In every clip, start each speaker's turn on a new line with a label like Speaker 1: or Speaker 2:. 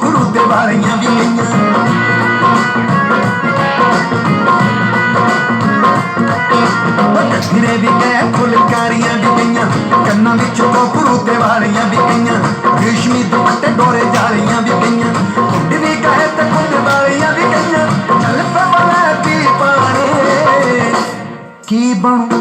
Speaker 1: कोकरू ते वालियां भी गईयां गठरे भी गए फुलकारियां भी गईयां कन्ना विच कोकरू ते वालियां भी गईयां रेशमी दुपट्टे डोरे जालियां भी गईयां कुंड भी गए ते कुंड वालियां भी गईयां चल पे वाला भी पाने की बनू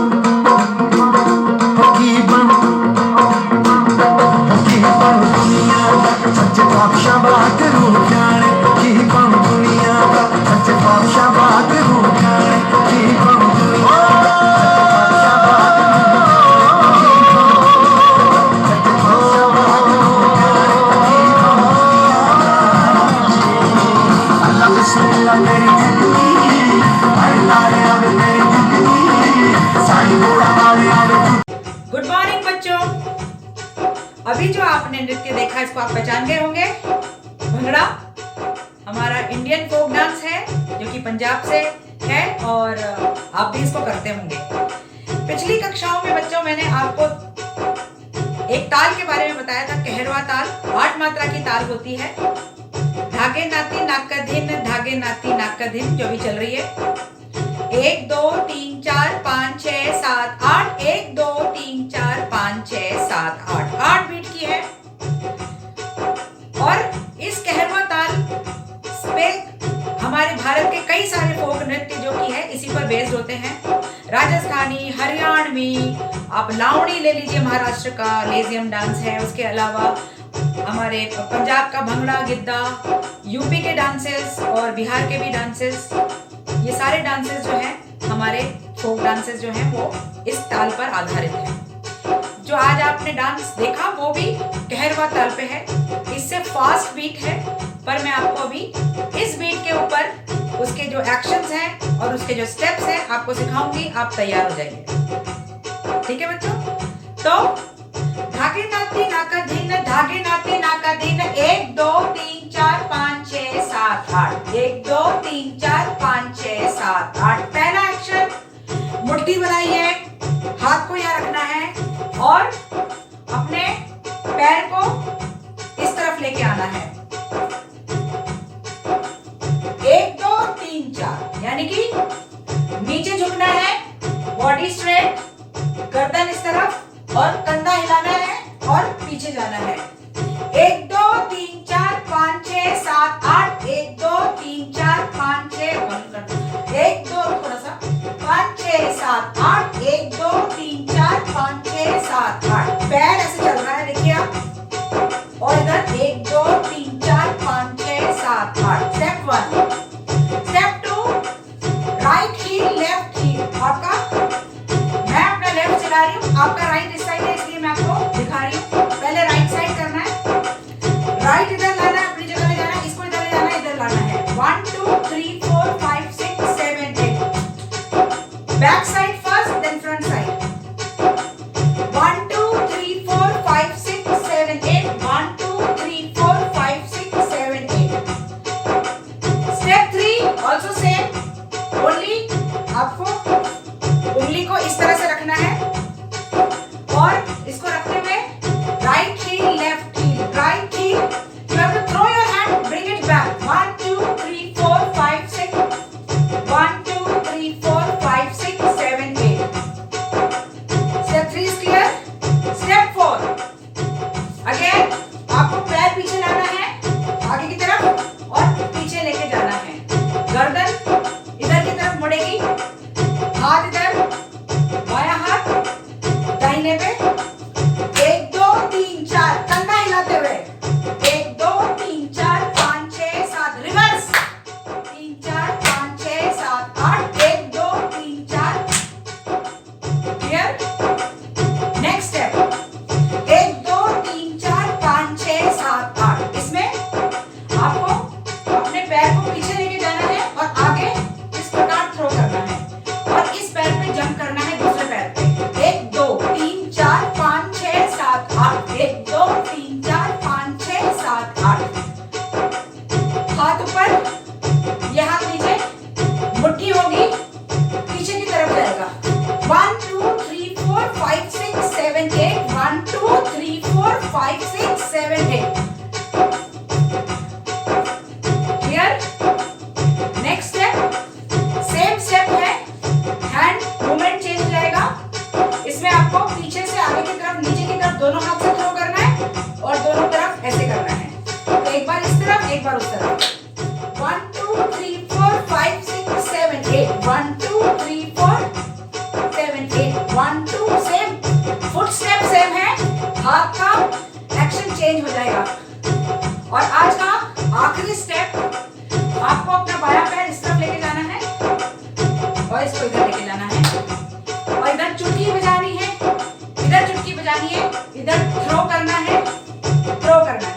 Speaker 1: दुनिया दा सच्चे पातशाह वागरू जाने की बनू दुनिया दा सच्चे पातशाह वागरू जाने की बनू दुनिया
Speaker 2: गुड मॉर्निंग बच्चों। अभी जो आपने नृत्य देखा इसको आप पहचान गए होंगे। भंगड़ा हमारा इंडियन फोक डांस है जो कि पंजाब से है और आप भी इसको करते होंगे। पिछली कक्षाओं में बच्चों मैंने आपको एक ताल के बारे में बताया था, कहरवा ताल। 8 मात्रा की ताल होती है। धागे नाती नाक का धिन, धागे नाती नाक का धिन जो भी चल रही है। 1 2 3 4 5 6 7 8 1 2 3 4 5 6 7 8 8 बीट की है। और इस कहरवा ताल पे हमारे भारत के कई सारे फोक नृत्य जो कि है इसी पर बेस्ड होते हैं। राजस्थानी, हरियाणवी, आप लावणी ले लीजिए, महाराष्ट्र का लेजियम डांस है। उसके अलावा हमारे पंजाब का भंगड़ा, गिद्दा, यूपी के डांसेस और बिहार के भी डांसेस, ये सारे डांसेस जो हैं हमारे फोक डांसेस जो हैं वो इस ताल पर आधारित हैं। जो आज आपने डांस देखा वो भी कहरवा ताल पे है। इससे फास्ट बीट है पर मैं आपको अभी इस बीट के ऊपर उसके जो एक्शंस हैं और उसके जो स्टेप्स हैं आपको सिखाऊंगी। आप तैयार हो जाइए, ठीक है बच्चों। तो धागे नाती नाका धिन, धागे नाती नाका धिन, 1 2 3 4 5 6 7 8 1 2 3 4 5 6 7 8। पहला एक्शन, मुट्ठी बनाइए, हाथ को यहाँ रखना है और अपने पैर को इस तरफ लेके आना है। 1 2 3 4 यानी कि नीचे झुकना है, बॉडी स्ट्रेट, गर्दन इस तरफ और कंधा हिलाना है और पीछे जाना है। 1 2 3 4 5 6 7 8 1 2 3 4 5 6 1 2 थोड़ा सा 5 6 7 8 1 2 3 4 5 6 7 8। पैर ऐसे चल रहा है, देखिए आप। और इधर 1 2 3 4 5 6 7 8। Step 1। Step 2, right heel left heel. आपका, मैं अपना लेफ्ट चला रही हूँ, आपका राइट इस साइड है इसलिए मैं आपको दिखा रही हूँ। पहले राइट साइड करना है, राइट इधर लाना है, अपनी जगह ले जाना है, इसको इधर ले जाना है, इधर लाना है। 1 2 3 4 5 6 7 8। Back side first then front side. 1 2 3 4 5 6 7 8। 1 2 3 4 5 6 7 8। Step 3 also same, only आपको उंगली को इस तरह से रखना है और इसको रखते हुए right heel left heel, right heel, you have to throw your hand, bring it back. 1 2 3 4 5 6 1 2 3 4 5 6 7 8। Step 3 is clear. Step 4, again आपको पैर पीछे लाना है आगे की तरफ और पीछे लेके जाना है। गर्दन इधर की तरफ मुड़ेगी, हाथ इधर, बायां हाथ दाहिने पे। 1 2 3 4 कंधा हिलाते हुए 1 2 3 4 5 6 7। रिवर्स 3 4 5 6 7 8 1 2 3 4। क्लियर। Next step 1 2 3 4 5 6 7 8। इसमें आपको अपने पैर को पीछे लेके जाना है और आगे इस प्रकार थ्रो करना है और इस पैर पे जंप करना है दूसरे पैर पे। 1 2 3 4 5 6 7 8। 1 2 3 4 5 6 7 8। हाथ ऊपर, यह हाथ नीचे, मुट्ठी होगी, पीछे की तरफ जाएगा। 1 2 3 4 5 6 7 8। 1 2 3 4 5 6 7 8। आपका एक्शन चेंज हो जाएगा। और आज का आखिरी स्टेप, आपको अपना बायां पैर इस तरफ लेके जाना है और इसको इधर लेके जाना है और इधर चुटकी बजानी है, इधर चुटकी बजानी है, इधर थ्रो करना है, थ्रो करना है।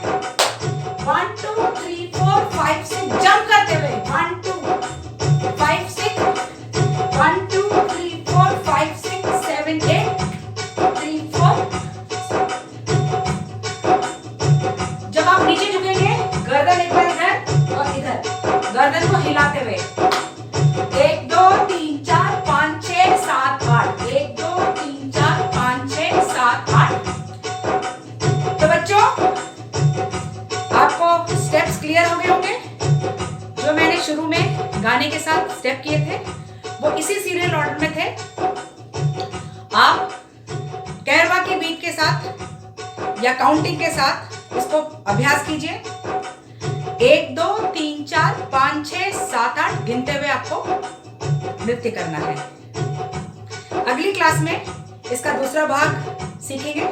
Speaker 2: 1 2 3 4 5 6 जंप करते हुए 1 2 5 6 1 2 3 4 5 6 7 8 3 4। जब आप नीचे झुकेंगे गर्दन एक बार इधर और इधर, गर्दन को हिलाते हुए 1 2 3 4 5 6 7 8 1 2 3 4 5 6 7 8। तो बच्चों आपको स्टेप्स क्लियर हो गए होंगे। जो मैंने शुरू में गाने के साथ स्टेप किए थे वो इसी सीरियल ऑर्डर में थे। आप कैरवा की बीट के साथ या काउंटिंग के साथ इसको अभ्यास कीजिए। 1 2 3 4 5 6 7 8 गिनते हुए आपको नृत्य करना है। अगली क्लास में इसका दूसरा भाग सीखेंगे।